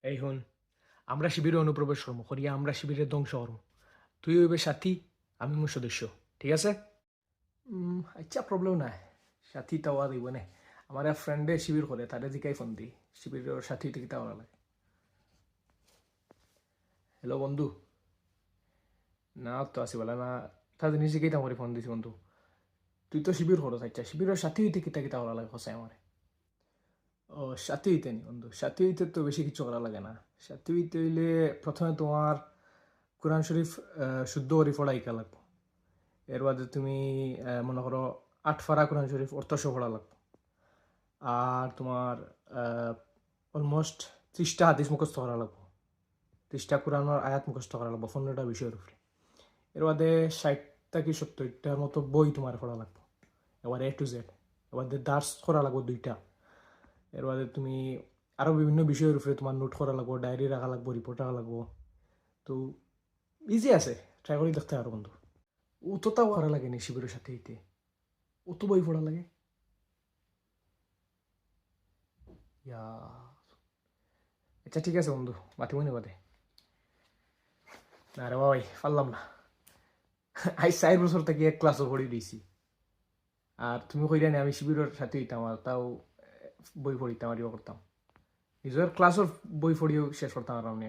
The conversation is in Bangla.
এই হন, আমরা শিবিরে অনুপ্রবেশ করবো করিয়া আমরা শিবিরের ধ্বংস করবো। তুই হইবে সাথী, আমি মোর সদস্য। ঠিক আছে? আচ্ছা, প্রবলেম নাই। সাথী তাওয়া দিব নে। আমার এক ফ্রেন্ডে শিবির করে, তারে জিকাই ফোন দি শিবিরের সাথী থেকে তাওয়া লাগে। হ্যালো বন্ধু। না তো আসি বলা না, তা জিনিস জিকাই তামারে ফোন দিছি বন্ধু। তুই তো শিবির করো, আচ্ছা শিবিরের সাথী হইতে কিতা কিতা করা লাগে হসাই আমার। ও, সাথী হইতে নি বন্ধু, সাথী হইতে তো বেশি কিছু করা লাগে না। সাথী হইতে হইলে প্রথমে তোমার কোরআন শরীফ শুদ্ধ করে পড়া শিকা লাগবো। এর বাদে তুমি মনে করো আটফারা কোরআন শরীফ অর্থসহ পড়া লাগবো। আর তোমার অলমোস্ট 30টা হাদিস মুখস্থ করা লাগবো। 30টা কোরআনের আয়াত মুখস্থ করা লাগবো 15টা বিষয়ের উপরে। এর বাদে 60টা কি 70টার মতো বই তোমার পড়া লাগবো, এবার A to Z। এবার দার্স করা লাগবো 2টা। এর বাদে তুমি আরও বিভিন্ন বিষয়ের উপরে তোমার নোট করা লাগবো, ডায়েরি রাখা লাগবো, রিপোর্ট রাখা লাগবো। তো ইজি আছে, ট্রাই করে দেখতে পারো বন্ধু। অতটাও করা লাগে নি শিবিরের সাথে হইতে, অত বই পড়া লাগে। ইয়া, আচ্ছা ঠিক আছে বন্ধু, মাতিব নি বাদে। না রে ভাই, পারলাম না। আজ 4 বছর থেকে এক ক্লাসও পড়ি দিয়েছি। আর তুমি কইরা নি আমি শিবিরের সাথে হইতাম, আর তাও বই পড়িতাম আর ইয়ে করতাম। নিজের ক্লাসের বই পড়িও শেষ করতাম আর আমি।